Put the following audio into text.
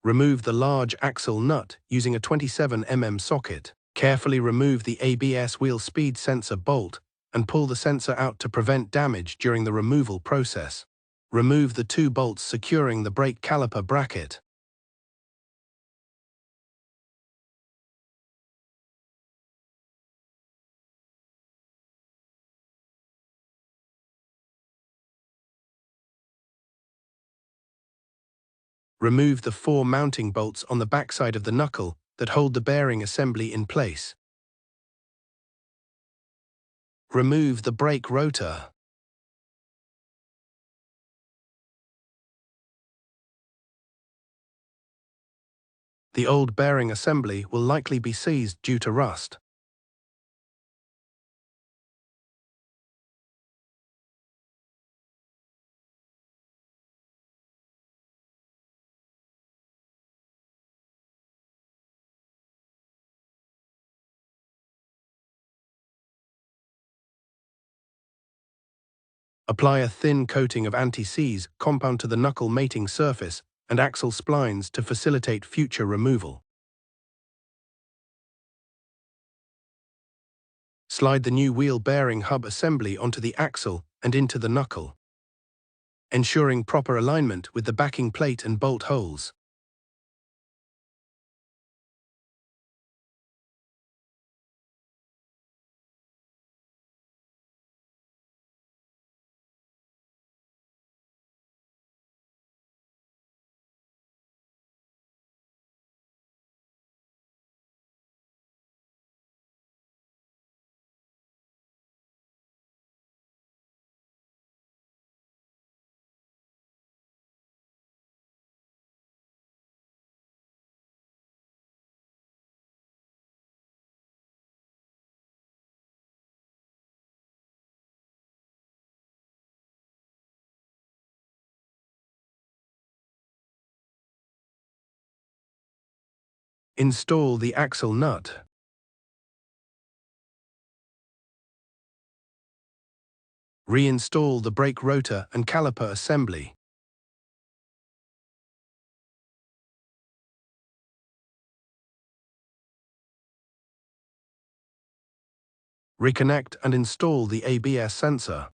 Remove the large axle nut using a 27 mm socket. Carefully remove the ABS wheel speed sensor bolt and pull the sensor out to prevent damage during the removal process. Remove the 2 bolts securing the brake caliper bracket. Remove the 4 mounting bolts on the backside of the knuckle that hold the bearing assembly in place. Remove the brake rotor. The old bearing assembly will likely be seized due to rust. Apply a thin coating of anti-seize compound to the knuckle mating surface and axle splines to facilitate future removal. Slide the new wheel bearing hub assembly onto the axle and into the knuckle, ensuring proper alignment with the backing plate and bolt holes. Install the axle nut. Reinstall the brake rotor and caliper assembly. Reconnect and install the ABS sensor.